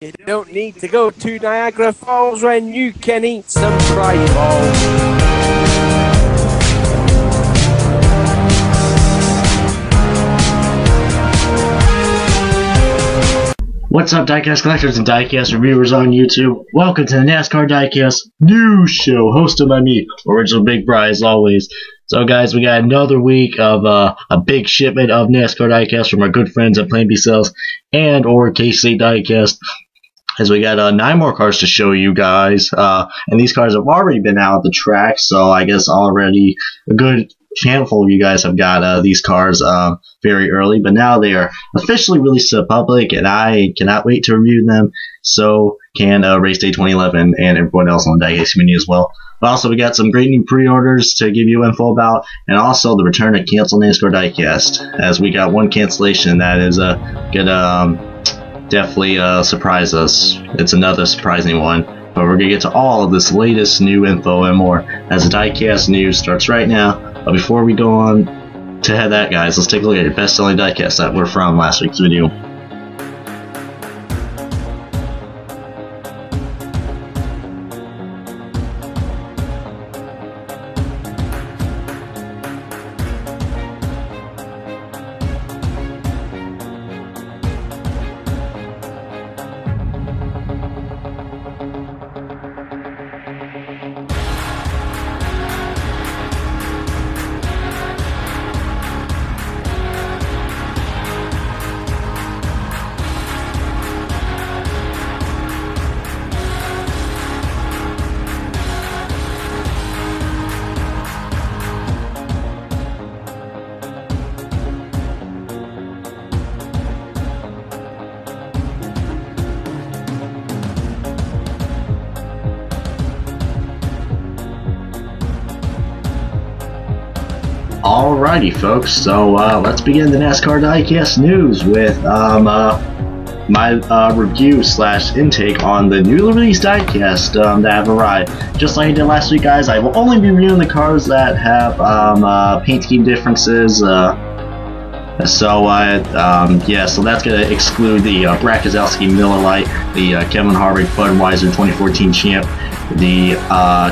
You don't need to go to Niagara Falls when you can eat some fried balls. What's up, Diecast collectors and Diecast reviewers on YouTube? Welcome to the NASCAR Diecast news show, hosted by me, Original Big Bri, as always. So, guys, we got another week of a big shipment of NASCAR Diecast from our good friends at Plan B Sales and or K-State Diecast. As we got 9 more cars to show you guys, and these cars have already been out at the track, so I guess already a good handful of you guys have got these cars very early, but now they are officially released to the public, and I cannot wait to review them. So can Race Day 2011 and everyone else on the Diecast community as well. But also, we got some great new pre-orders to give you info about, and also the return of Cancel NASCAR Diecast, as we got one cancellation that is gonna definitely surprise us. It's another surprising one, but we're gonna get to all of this latest new info and more as the Diecast news starts right now. But before we go on to that, guys, let's take a look at your best-selling diecast that were from last week's video. Alrighty, folks, so let's begin the NASCAR Diecast news with my review slash intake on the newly released diecast that have arrived. Just like I did last week, guys, I will only be reviewing the cars that have paint scheme differences. Yeah, so that's going to exclude the Brad Keselowski Miller Lite, the Kevin Harvick Budweiser 2014 champ, the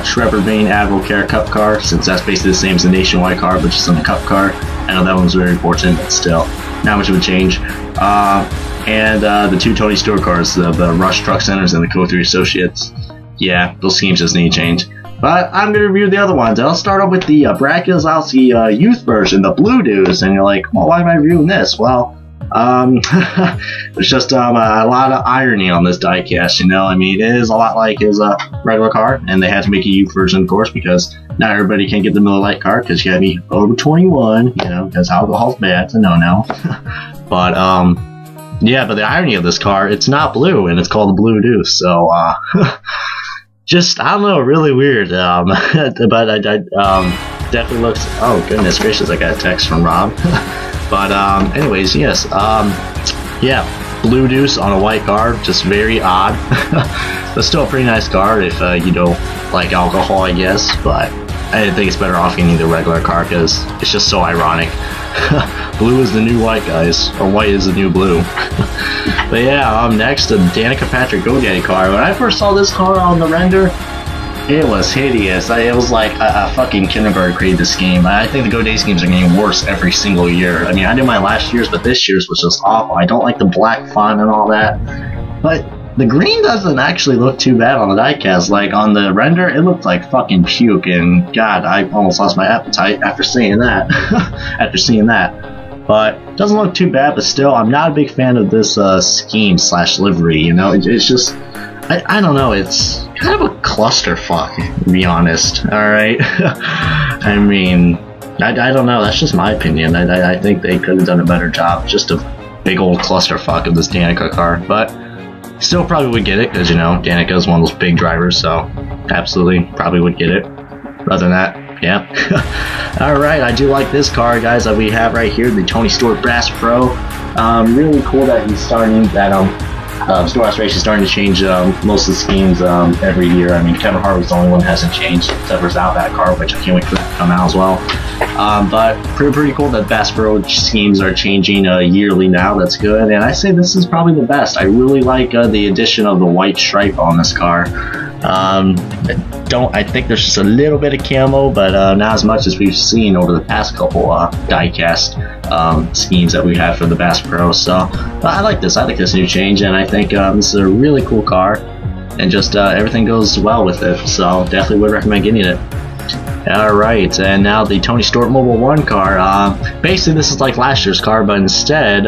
Trevor Bayne Admiral Care Cup car, since that's basically the same as the Nationwide car, but just on the Cup car. I know that one was very important, but still, not much of a change. And the 2 Tony Stewart cars, the Rush Truck Centers and the Co3 Associates. Yeah, those schemes just need change. But I'm going to review the other ones. I'll start off with the Brad Keselowski youth version, the Blue Deuce, and you're like, well, why am I reviewing this? Well, there's just a lot of irony on this diecast, you know. I mean, it is a lot like his regular car, and they had to make a youth version, of course, because not everybody can get the Miller Lite car, because you gotta be over 21, you know, because alcohol's bad, it's a no-no. But, yeah, but the irony of this car, it's not blue, and it's called the Blue Deuce, so, just, I don't know, really weird, but I definitely looks, oh goodness gracious, I got a text from Rob. But anyways, yes, yeah, Blue Deuce on a white car, just very odd, but still a pretty nice car if you don't like alcohol, I guess, but I think it's better off getting the regular car because it's just so ironic. Blue is the new white, guys, or white is the new blue. But yeah, next, the Danica Patrick GoDaddy car. When I first saw this car on the render, it was hideous. It was like a fucking kindergarten created this game. I think the GoDaddy schemes are getting worse every single year. I mean, I did mine last year's, but this year's was just awful. I don't like the black font and all that. But the green doesn't actually look too bad on the diecast. Like, on the render, it looked like fucking puke, and God, I almost lost my appetite after seeing that. But it doesn't look too bad, but still, I'm not a big fan of this scheme slash livery, you know? It's just, I don't know, it's kind of a clusterfuck, to be honest, alright? I mean, I don't know, that's just my opinion. I think they could have done a better job. Just a big old clusterfuck of this Danica car, but still probably would get it, because, you know, Danica is one of those big drivers, so absolutely probably would get it. Other than that, yeah. Alright, I do like this car, guys, that we have right here, the Tony Stewart Brass Pro. Really cool that he's starting that Storehouse Racing is starting to change most of the schemes every year. I mean, Kevin Harvick's the only one that hasn't changed, except for his Outback car, which I can't wait for that to come out as well. But pretty cool that Bass Pro schemes are changing yearly now. That's good, and I say this is probably the best. I really like the addition of the white stripe on this car. I think there's just a little bit of camo, but not as much as we've seen over the past couple diecast schemes that we had for the Bass Pro. So I like this. I like this new change, and I think this is a really cool car, and just everything goes well with it. So definitely would recommend getting it. Alright, and now the Tony Stewart Mobile 1 car. Basically, this is like last year's car, but instead,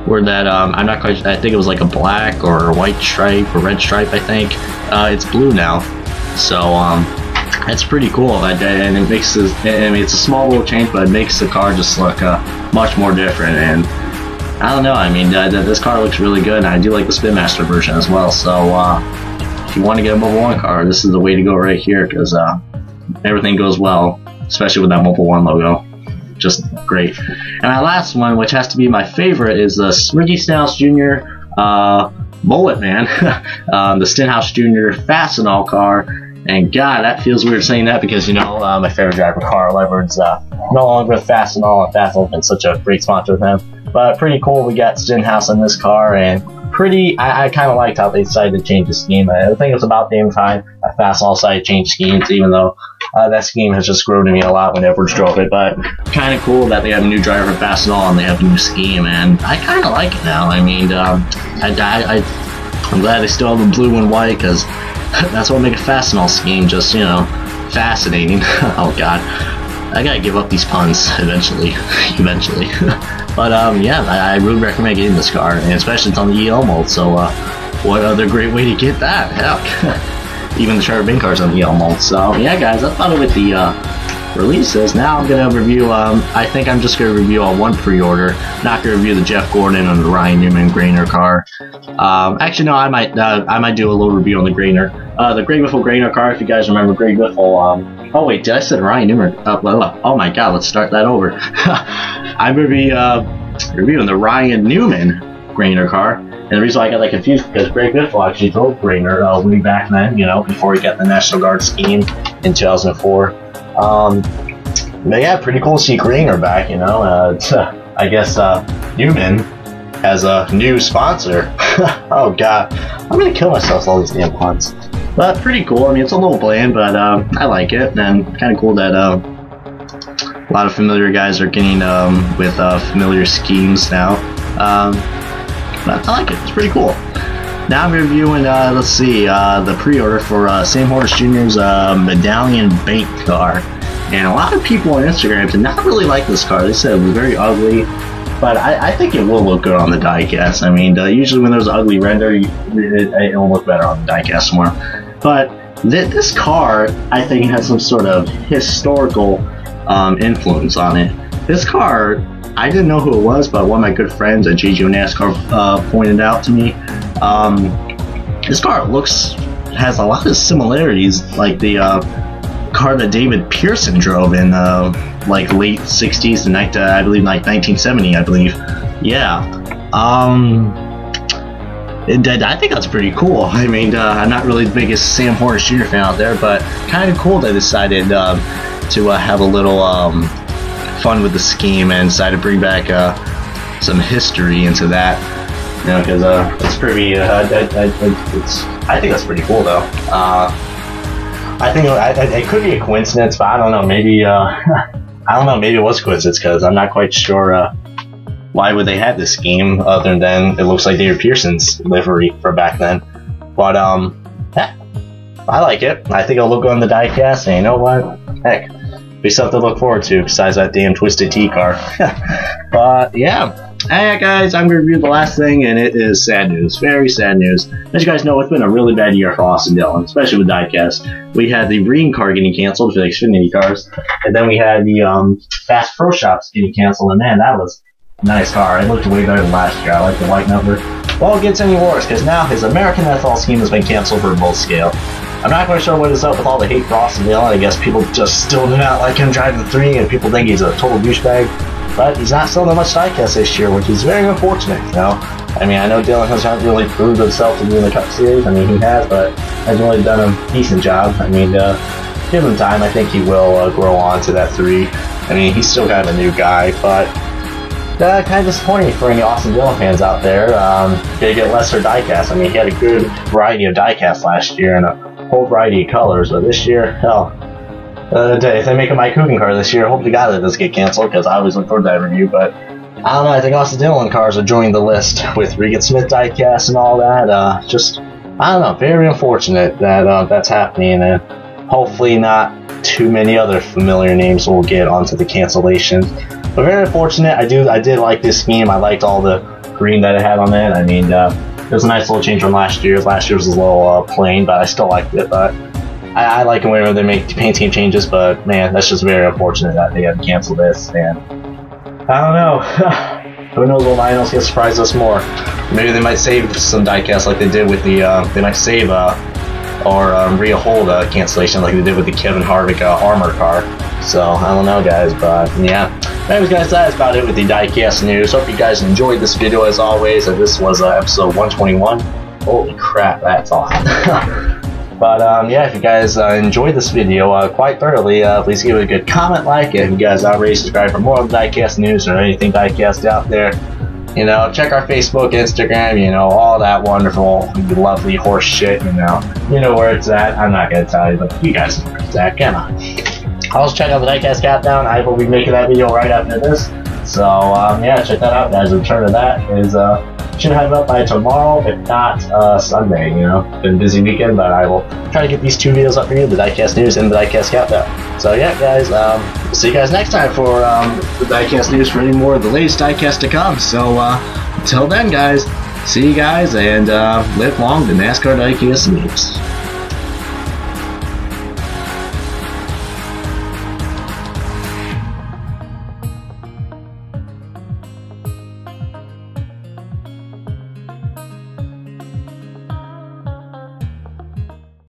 where that, I'm not quite, I think it was like a black or a white stripe or red stripe, I think. It's blue now. So, it's pretty cool, and it makes this, I mean, it's a small little change, but it makes the car just look much more different, and I don't know, I mean, this car looks really good, and I do like the Spin Master version as well, so, if you want to get a Mobile 1 car, this is the way to go right here, because, everything goes well, especially with that Mobile 1 logo. Just great. And my last one, which has to be my favorite, is the Ricky Stenhouse Jr. Mullet Man, the Stenhouse Jr. Fastenal car. And God, that feels weird saying that because, you know, my favorite driver, Carl Edwards, no longer with Fastenal, and Fastenal's been such a great sponsor with him. But pretty cool, we got Stenhouse in this car, and I kind of liked how they decided to change the scheme. I think it was about damn time Fastenal decided to change schemes, even though that scheme has just grown to me a lot when Edwards drove it. But kind of cool that they have a new driver for Fastenal and they have a new scheme, and I kind of like it now. I mean, I'm glad they still have a blue and white, because that's what makes a Fastenal scheme just, you know, fascinating. Oh God, I gotta give up these puns eventually. But yeah, I really recommend getting this car, and especially it's on the EL mold. So what other great way to get that? Heck. Even the Charter Bin car's on the EL mold. So yeah, guys, that's about it with the releases. Now I'm gonna review. I think I'm just gonna review one pre-order. Not gonna review the Jeff Gordon and the Ryan Newman Grainer car. Actually, no, I might do a little review on the Grainer, the Greg Biffle Grainer car. If you guys remember Greg Biffle. Oh wait, did I say Ryan Newman? Oh my God, let's start that over. I'm gonna be reviewing the Ryan Newman Grainer car. And the reason why I got that confused because Greg Biffle actually drove Grainer way back then, you know, before he got the National Guard scheme in 2004. But yeah, pretty cool to see Grainer back, you know. I guess Newman has a new sponsor. Oh God, I'm gonna kill myself with all these damn puns. But pretty cool. I mean, it's a little bland, but I like it, and kind of cool that a lot of familiar guys are getting with familiar schemes now. But I like it. It's pretty cool. Now I'm reviewing, let's see, the pre-order for Sam Hornish Jr.'s Medallion Bank car. And a lot of people on Instagram did not really like this car. They said it was very ugly. But I think it will look good on the diecast. I mean, usually when there's an ugly render, it will look better on the diecast more. But this car, I think, has some sort of historical influence on it. This car, I didn't know who it was, but one of my good friends at JGO NASCAR pointed out to me. This car has a lot of similarities, like the car that David Pearson drove in like late 60s to I believe like 1970, I believe. Yeah. I think that's pretty cool. I mean, I'm not really the biggest Sam Hornish Jr. fan out there, but kind of cool they decided to have a little fun with the scheme and decided to bring back some history into that. You know, because it's pretty. I think that's pretty cool, though. I think it could be a coincidence, but I don't know. Maybe I don't know. Maybe it was a coincidence because I'm not quite sure. Why would they have this scheme other than it looks like David Pearson's livery for back then? But yeah, I like it. I think it'll look good on the diecast, and you know what? Heck, be something to look forward to besides that damn Twisted Tea car. But yeah. Hey guys, I'm going to review the last thing, and it is sad news. Very sad news. As you guys know, it's been a really bad year for Austin Dillon, especially with diecast. We had the Green car getting canceled for the Xfinity cars, and then we had the Fast Pro Shops getting canceled, and man, that was a nice car. It looked way better than last year. I like the white number. Well, it gets any worse, because now his American NFL scheme has been canceled for both scale. I'm not quite sure what is up with all the hate for Austin Dillon. I guess people just still do not like him driving the 3, and people think he's a total douchebag. but he's not selling that much diecast this year, which is very unfortunate, you know. I mean, I know Dylan hasn't really proved himself to be in the Cup Series. I mean, he has, but hasn't really done a decent job. I mean, give him time. I think he will grow on to that 3. I mean, he's still kind of a new guy, but kind of disappointing for any Austin Dillon fans out there. They get lesser diecast. I mean, he had a good variety of diecast last year and a whole variety of colors, but this year, hell, if they make a Mike Coogan car this year, hope to God that does get canceled, because I always look forward to that review. But I don't know, I think Austin Dillon cars are joining the list with Regan Smith diecast and all that. Just, I don't know, very unfortunate that that's happening, and hopefully not too many other familiar names will get onto the cancellation. But very unfortunate. I did like this scheme. I liked all the green that it had on it. I mean, it was a nice little change from last year's. Last year's was a little plain, but I still liked it. But I like it whenever they make paint scheme changes. But man, that's just very unfortunate that they had to cancel this. And I don't know. Who knows what Lionel's gonna surprise us more? Maybe they might save some diecast like they did with the. They might save or re-hold cancellation like they did with the Kevin Harvick armor car. So I don't know, guys, but yeah. Anyways, guys, that's about it with the diecast news. Hope you guys enjoyed this video as always. This was episode 121. Holy crap, that's awesome. But yeah, if you guys enjoyed this video quite thoroughly, please give it a good comment, like it. If you guys are ready to subscribe for more of diecast news or anything diecast out there, you know, check our Facebook, Instagram, you know, all that wonderful, lovely horse shit, you know where it's at. I'm not gonna tell you, but you guys know where it's at. Come on. Also check out the Diecast Countdown. I will be making that video right after this. So yeah, check that out, guys. The return of that is should have it up by tomorrow, if not Sunday. You know, been a busy weekend, but I will try to get these 2 videos up for you: the Diecast News and the Diecast Countdown. So yeah, guys, see you guys next time for the Diecast News for any more of the latest diecast to come. So until then, guys, see you guys, and live long the NASCAR Diecast News.